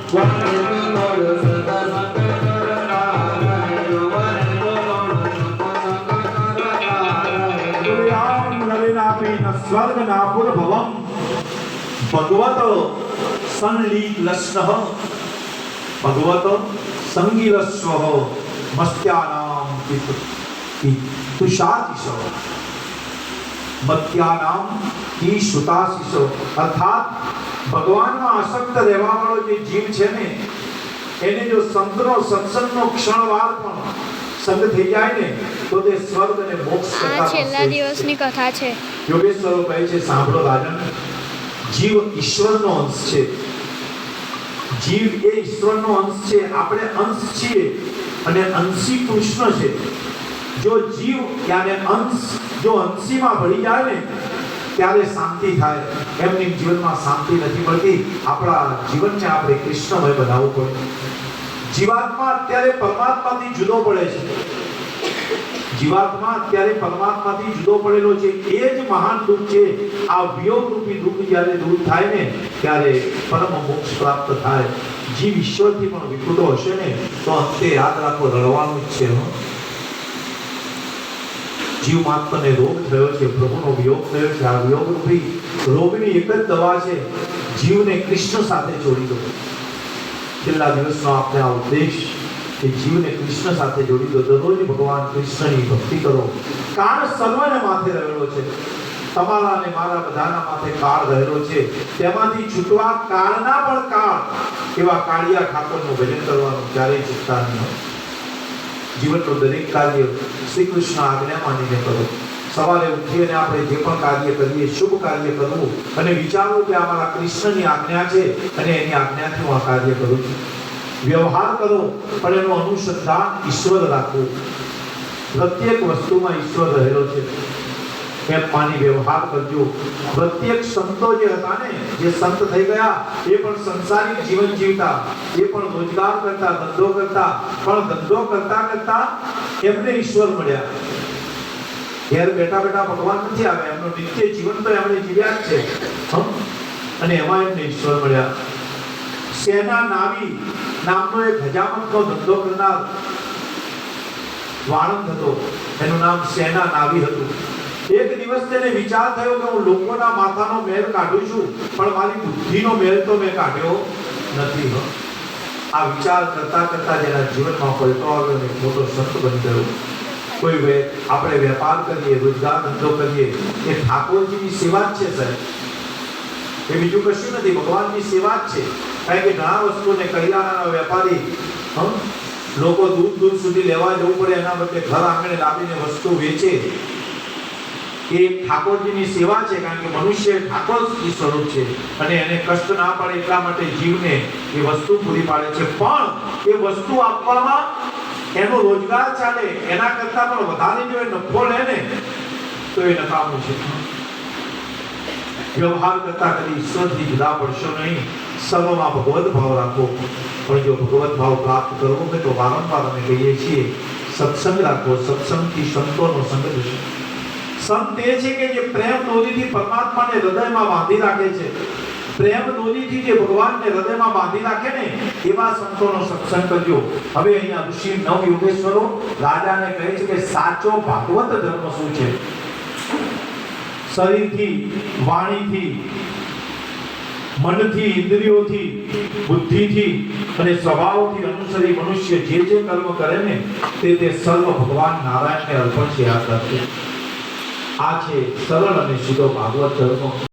स्वर्ग नापुर भवम भगवत संलीलस्नः भगवत संगीलस्वः मत्स्यानां तुषातिशो मत्स्यानां की सुताशिशो अर्थात ભગવાનમાં આસક્ત રહેવા વાળો જે જીવ છે ને એને જો સંતનો સત્સંગનો ક્ષણવાર પણ સંગ થઈ જાય ને તો તે સ્વર્ગ અને મોક્ષ કરતા છેલ્લા દિવસની કથા છે. યોગેશ્વરો કહે છે, સાંભળો રાજન, જીવ ઈશ્વરનો અંશ છે. જીવ એ ઈશ્વરનો અંશ છે. આપણે અંશ છીએ અને અંશી કૃષ્ણ છે. જો જીવ યાને અંશ જો અંશીમાં ભળી જાય ને ત્યારે શાંતિ થાય. એમની જીવનમાં શાંતિ નથી મળતી. આપણા જીવનને આપણે કૃષ્ણમય બનાવવું પડે. જીવાત્મા અત્યારે પરમાત્માથી જુદો પડે છે. જીવાત્મા અત્યારે પરમાત્માથી જુદો પડેલો છે. એ જ મહાન દુઃખ છે. આ વિયોગ રૂપી દુઃખ જ્યારે દૂર થાય ને ત્યારે પરમ મોક્ષ પ્રાપ્ત થાય. જીવ ઈશ્વરથી પણ વિખૂટો હશે ને તો અંતે યાદ રાખો રડવાનું જ છે. જીવ માત્રને રોગ થયો છે, પ્રભુનો વિયોગ થયો છે. આ વિયોગ રૂપી રોગની એક જ દવા છે, જીવને કૃષ્ણ સાથે જોડી દો. છેલ્લા દિવસનો આપણે આ ઉપદેશ કે જીવને કૃષ્ણ સાથે જોડી દો. દરરોજ ભગવાન કૃષ્ણની ભક્તિ કરો. કાળ સર્વને માથે રહેલો છે. તમારા અને મારા બધાના માથે કાળ રહેલો છે. તેમાંથી છૂટવા કાળના પણ કાળ એવા કાળિયા ઠાકોરનું ભજન કરવાનું ક્યારેય ચૂકતા નહીં. જીવનનું દરેક કાર્ય શ્રી કૃષ્ણ આજ્ઞા માનીને કરો. સવારે ઉઠી અને આપણે જે પણ કાર્ય કરીએ શુભ કાર્ય કરવું અને વિચારવું કે આ મારા કૃષ્ણની આજ્ઞા છે અને એની આજ્ઞાથી હું આ કાર્ય કરું છું. વ્યવહાર કરો પણ એનું અનુસંધાન ઈશ્વર રાખવું. પ્રત્યેક વસ્તુમાં ઈશ્વર રહેલો છે એમ માની વ્યવહાર કરજો. પ્રત્યેક સંતો જે હતા ને જે સંત થઈ ગયા એ પણ સંસારિક જીવન જીવતા. એ પણ રોજગાર કરતા, ધંધો કરતા, પણ ધંધો કરતા કરતા એમને ઈશ્વર મળ્યા. ઘેર બેઠા બેઠા ભગવાન નથી આવ્યા. એમનું નિત્ય જીવન તો એમણે જીવ્યા જ છે અને એમાં એમને ઈશ્વર મળ્યા. સેના નાવી નામનો એક હજામતનો ધંધો કરનાર વાણંદ હતો. એનું નામ સેના નાવી હતું. એક દિવસ તેને વિચાર થયો કે હું લોકોના માથાનો મેલ કાઢું છું પણ મારી બુદ્ધિનો મેલ તો મેં કાઢ્યો નથી. આ વિચાર કરતા કરતા જેના જીવનમાં પલટો આવ્યો ને મોટો સંત બની ગયો. કોઈ આપણે વેપાર કરીએ, રોજગાર ધંધો કરીએ એ ઠાકોરજીની સેવા જ છે સાહેબ. એ બીજું કશું નથી, ભગવાનની સેવા જ છે. કારણ કે ઘણા વસ્તુને કરિયાણાના વેપારી લોકો દૂર દૂર સુધી લેવા જવું પડે એના બદલે ઘર આંગણે લાવીને વસ્તુ વેચે. એ ઠાકોરજીની સેવા છે. કારણ કે મનુષ્ય ઠાકોરજી સ્વરૂપ છે અને એને કષ્ટ ના પડે એટલા માટે જીવને એ વસ્તુ પૂરી પાડે છે. પણ એ વસ્તુ આપવામાં એનો રોજગાર ચાલે એના કરતા પણ વધારે જો એ નફો લે ને તો એ નકામું છે. વ્યવહાર કરતા કદી ઈશ્વરથી જુદા પડશો નહીં. સર્વમાં ભગવત ભાવ રાખો. પણ જો ભગવત ભાવ પ્રાપ્ત કરવો હોય તો વારંવાર અમે કહીએ છીએ સત્સંગ રાખો. સત્સંગથી સંતોનો સંગ થશે. સંત એ છે કે જે પ્રેમ દોરીથી પરમાત્માને હૃદયમાં બાંધી રાખે છે. પ્રેમ દોરીથી જે ભગવાનને હૃદયમાં બાંધી રાખે ને એવા સંતોનો સત્સંગ કરજો. હવે અહીંયા ઋષિ નવ યોગેશ્વરો રાજાને કહે છે કે સાચો ભાગવત ધર્મ શું છે. શરીરથી, વાણીથી, મનથી, ઇન્દ્રિયોથી, બુદ્ધિથી અને સ્વભાવથી અનુસરી મનુષ્ય જે કર્મ કરે ને તે સર્વ ભગવાન નારાયણને અર્પણ છે. આ કરશે. આ છે સરળ અને સીધો ભાગવત ધર્મ.